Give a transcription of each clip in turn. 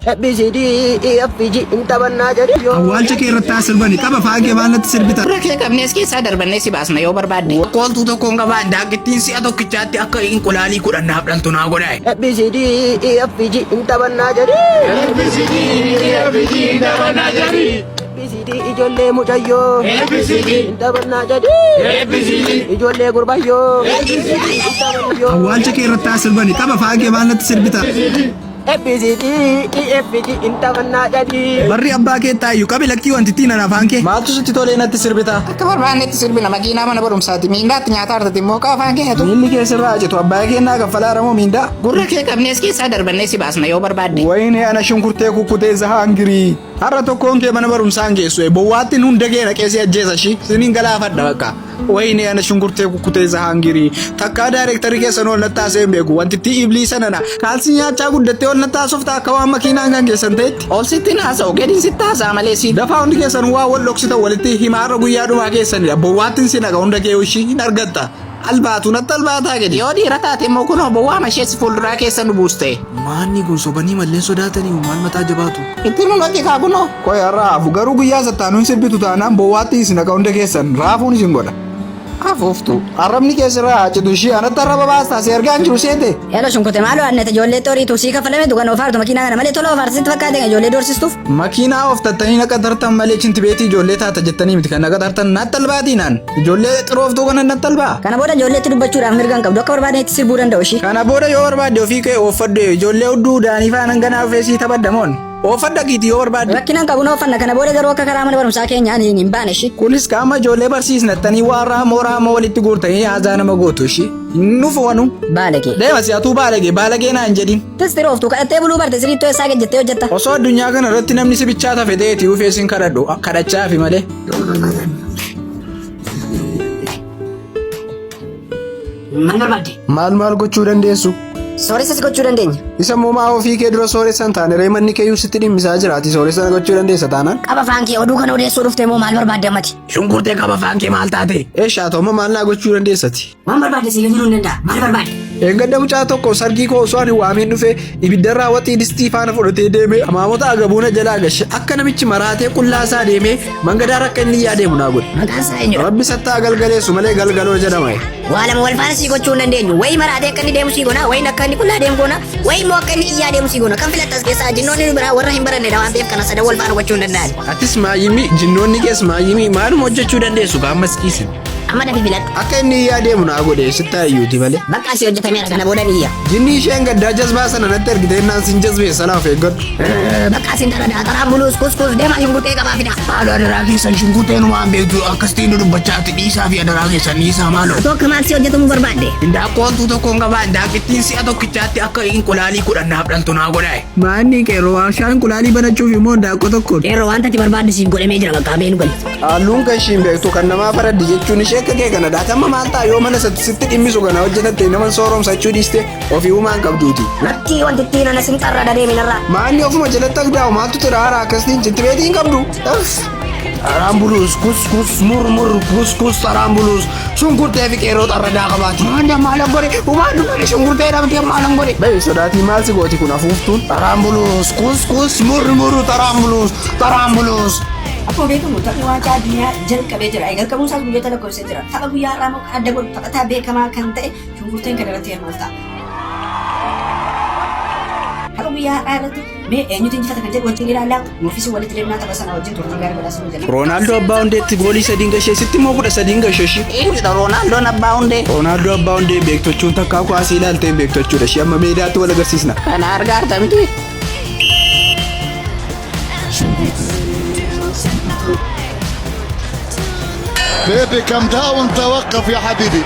ABCD EFG inta banna jadi yo awwalcha kee irratti sirbani qaba faagee baanatti sirbita Rakee qabnees keessaa darbannee si baasna yoo barbaadde. Qooltuu tokkoon qabaa daakittiin si'a tokkichaatti akka inqulaalii kudhannaaf dhaltu naa godhaa. ABCD EFG inta banna jadi ABCD EFG inta banna jadi ABCD ijoollee mucayyoo ABCD inta banna jadi ABCD ijoollee gurbayyoo awwalcha kee irratti sirbani qaba faagee baanatti sirbita ABCD EFG inta banna jadi barri abbaa kee taayyuu qabi lakkii wanti tiin afaan kee maaltu sitti tolee natti sirbita Akka barbaannetti sirbina makiinaa mana barumsaati miindaatti nyaata argate immoo qaafaan kee hatu. miilli kee sirraa jitu abbaa kee naa kaffalaa ramoo miindaa Gurra kee qabnees keessaa darbannee si baasna yoo barbaadde. wayne ana shunkurtee kukkutee zahangirii har'a tokkoon kee mana barumsaan geessu bowwaattiin hunda kee naqeesee ajjeesa shi siniin galaafadha bakka wayne ana shunkurtee kukkutee zahangirii takkaa daayirektarii keessan ol nattaasee hin beeku wanti itti ibliisa nana kaalsii nyaachaa guddattee ol nattaasofta akka waan makiinaan kan geessan ta'etti Ol sitti haasa'u gadiin sitti haasa'a malee si. dafaa hundi keessan waa wal dhoksita walitti himaarra guyyaa dhumaa keessanidha bowwaattiin si naqa hunda kee ushii hin argatta albaatu natti albaataa gadi Yoo dhiira taate immoo kunoo bowwaa masheessi fuulduraa keessa nu buuste. maanni kun sobanii malleen sodaatanii maal mataa jabaatu Itti nu lolti kaa kunoo. koy raafu garuu guyyaa sattaanuun sirbitu taanaan bowwaattiin si naqa hunda keessan raafuun isin godha Afuuftu. arrabni keessirraa haacitu ishii anatti arraba baastaa si ergaan jiru seete Yalo shunkurte maalo annete ijoollee xoriitu sii kaffalame dukan ofaartu makiinaa kana malee tola ofaarsitti fakkaate ijoollee doorsistuuf. makiinaa oftattanii naqa tartan malee chinti beetii ijoollee taata jettanii miti kan naqa tartan natti albaatinaan ijoollee xirooftuu kana natti albaa Kana booda ijoolleetti dubbachuudhaaf mirga hin qabdu akka barbaadetti sirbuu danda'u ishii. kana booda yoo barbaadde ofii kee ooffadde ijoollee hudduu daanii faanan ganaa dhufee sii taphaddamoon ooffadda kiiti yoo barbaadde Rakkinaan qabu noofanna kana booda garuu akka karaa mana barumsaa keenyaan hin baane ishii. kunis qaama ijoollee barsiisnattanii waarraa mooraa walitti guurtanii haazaa nama gootu ishii nufu wanu Baalagee. deema si'atuu baalagee naan jedhin Tistirooftuu kadhattee buluu barte siriittoo eessaa gajjettee hojjetta. osoo addunyaa kana irratti namni si bichaa tafe ta'eeti ufeesin kadhadhu kadhachaafi malee Maal barbaadde? maal gochuu dandeessu Sooressa si gochuu dandeenya. isa moomaa ofii kee dura sooressan taane reemanni keeyyuu sitti dhimmisaa jiraati sooressa gochuu dandeessa taanaan Qaba faankee oduu kana odeessuu dhuftee moo maal barbaadde ammati? Shunkurtee qaba faankee maal taate? eeshaa tooma maal naa gochuu dandeessati Waan barbaadde si gajiiruu hin danda'a. Maal barbaadde? eeggadda mucaa tokko sargii koo osoo ani waamiin dhufe ibiddarraa waxii distii faana fudhatee deeme amaamota agabuuna jalaa gashe akka namichi maraatee qullaasaa deemee mangadaar akka inni yaadeemu naa godhe Maqaan isaa eenyudha? rabbi sattaa galgaleessu malee galgaloo jedhama Waa lama wal faana sii gochuu hin dandeenyu. Wayi maraatee akka inni deemu sii goona, wayi akka inni qullaa deemu goona, wayi immoo akka inni iyyaa deemu sii goona. Kan filattas keessaa jinnoonni nu biraa warra hin barannedha waan ta'eef kana sadan wal faana gochuu hin danda'an. atis maayimi jinnoonni kees maayimi maaluma hojjechuu dandeessu gaammas kiisi Amma dafi filadhu. akka inni iyyaa deemu naa godhe sittaa iyyuuti malee Bakka asii hojjetameera kana booda niyya. jinni isheen gaddaa jazbaa sana natti ergitee naan sin jazbeessa laaf eeggadhu Bakka asiin daladaa karaa buluus kuskus deemaa shunkurtee qabaa fida. Haadha adaraa keessan shunkurtee numaan beektu akkasitiin nu dubbachaatti dhiisaa fi adaraa keessan dhiisaa maaloo. Tokko maal si hojjetamuu barbaadde? Daakkoontuu tokkoon qabaa daakittiin si'a tokkichaatti akka inqulaalii kudhannaaf dhaltu naa godhaa. maanni qeeroo warshaa inqulaalii banachuuf immoo daakkoo tokko Yeroo wanta ati barbaadde siif godhamee jira bakka beenu gali. halluun kan ishiin beektu kan namaa faraddi jechuun ishee akka kee kana daatamma maal ta'a yoo mana sitti dhimmisu kana hojjetatte naman sooromsachuu dhiiste ofii uumaan qabduuti Lakkii wanti ittiin ana sin xarra dadeemi narraa. maanni ofuma jalatti agdaa'u maaltu tiraara akkasiin cintibeetii hin qabdu Tarambulus kus mur tarambulus shunkurtee fi qeeroo xarradaa qabaati. Maanda maalan godhe humaan dhufanii shunkurtee dhabdee maalan godhe. bayi sodaatii maal si gooti kun afuuftuun Tarambulus kus mur tarambulus. Akkuma beekamu taphni waancaa addunyaa jalqabee jira. Jalqabuun isaas guyyoota lakkoofsee jira. Tapha guyyaa har'aa immoo adda godhu taphataa beekamaa kan ta'e shunkurteen kan irratti hirmaata. Tapha guyyaa har'aa irratti mee eenyutu injifata kan jedhu wajjin ilaallaa nuufis walitti deemnaa tapha sana wajjin turtii gaarii godhasuu jala. roonaaldoo abbaa hundeetti goolii sadiin gashee sitti immoo 13 gasheeshi Eenyudha Roonaaldoon abbaa hundee? roonaaldoo abbaa hundee beektochuun takkaa kuwaasii ilaalteen beektochuudha ishee amma meedaatti wal agarsiisna Kana argaa argamti. بيبي كم داون توقف يا حبيبي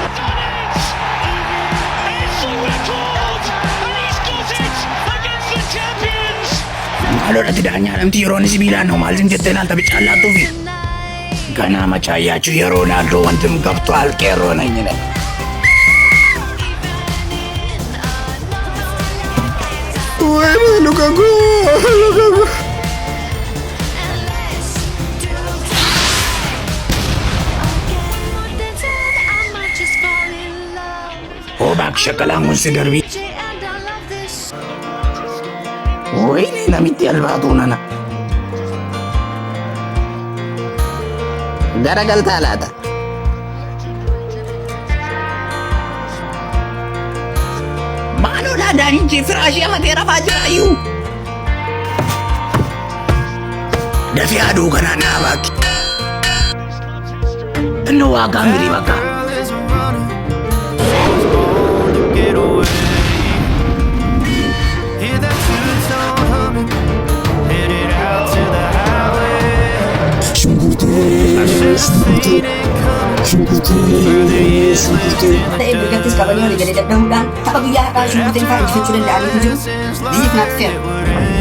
Maalodha tidaan namti yeroon sibiilaan hoo maal sin jettee ilaalta bichaalaattuufi. Ganaa machaayyaachuu yeroo Roonaaldo wanti nu qabtu alqeerroo na nyine. luka koo Hoo baak shakkalaan kun si darbii. ወይኔ ነሚቲ አልባቱ ነና ገረገልታ ላታ ማኖላ ዳንጂ ፍራሽ ያመቴራ ፋጅራዩ ደፊያዱ ገናና ባቂ እንዋጋ እንግዲህ በቃ Eebbifamtis qabanii gadi dadhabuudhaan tapha guyyaa har'aa shunkurtiin fa'aa injifachuu danda'anii jiru. Biyyi kanaaf fe'u.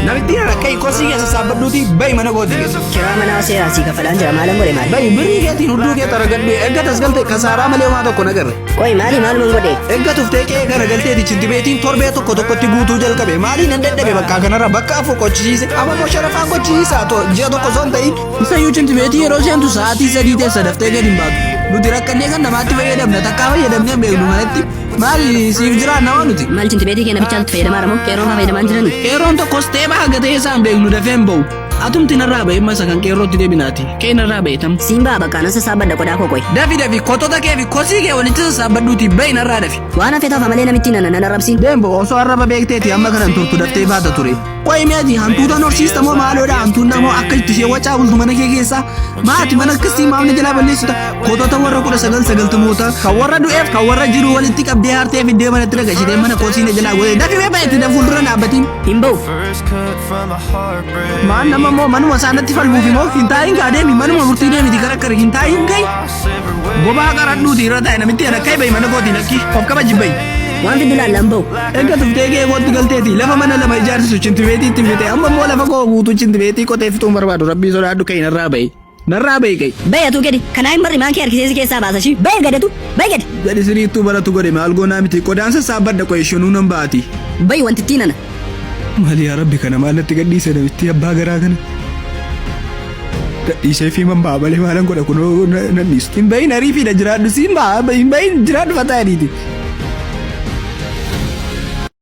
Namitti rakkoo kosii keessa saabbadduuti bayi mana kooti keessa. Kiraa manaa seeraa sii kafalaan jira maalan godhe maali? Bayi birrii keetiin hunduu kee taragadhu eeggatas galte kasaaraa malee waa tokko nagarre. Qoy maali maal man godhe? Eeggatuuf teekee garagalteeti chintibeetiin torbee tokkotti guutuu jalqabe maaliin hin dadhabe bakka kanarra bakka afur qochisiise amma moo sharafaan qochisiisaa ji'a tokko osoo hin ta'in isayyuu chintibeetii yeroo seentu sa'aatii sadii teessa daftee gadi hin baatu. Nuti rakkannee kan namaatti fayyadamna takkaa fayyadamnee beeknu malatti maali siif jiraan nama nuti. Maal chintibeetii kenna bichaatti fayyadamaa ramoo qeerroon fa'aa fayyadamaa jirani? Qeerroon tokkos teepha haga ta'ee isaan beeknu dafee hin ba'u. Atumti narraa ba'e masa kan qeerrootti deebinaati. Kee narraa ba'e tam. Simbaa bakka nan sassaabadda qodaa koo qoy. Dafi kotota kee fi kosii kee walitti sassaabadduuti ba'i narraa dafi. Waan hafe tafa malee namitti nan arrabsiin. Deembo osoo arraba beekteeti amma kanan turtu daftee baata ture. Qoy meeti hantuuta horsiista moo maaloodha hantuun namoo akka itti ishee wacaa bultu mana kee keessaa. Maati mana akkasii maamna jalaa balleessita. Kotota warra 1990 kan warra du'eef kan warra jiru walitti qabdee hartee fiddee manatti dhagashitee mana kosiina jalaa godhe dafi beeba'itti da fuuldura dhaabbatiin. Hin ba'u. Maan nama moo manuma isaanatti falmuufi moo hin taa'iin kaa deemi manuma murtii deemiti karakkari hin taa'iin gahi. Gobaa qaradhuuti irra taa'e namitti akka bayi mana kootiin akki of qaba jibbayi. Waan fiddu laallaan ba'u. Eeggatuuf teekee kootti galteeti lafa mana lama ijaarsisu chintibeetii itti fite amma immoo lafa koo guutuu chintibeetii qotee fixuun barbaadu rabbii sodaadhu ka'ii narraa bayi. Narraa bayi ka'ii. Bayatu gadi kanaa hin barri maankee harkiseesi keessaa baasa shi bayi gadatu bayi gadi. Gadi siriittuu baratu godhe maal goonaa miti qodaan sassaabadda qo'e shanuu nan baati. Bayi wantittii nana. Maali yaa rabbi kana maal natti gadhiise namitti abbaa garaa kana. Gadhiisee fi mambaa malee maalan godha kunoo nan dhiistu. Hin bayin ariifiidha jiraadhu siin baa hin bayin jiraadhu fataa adiiti.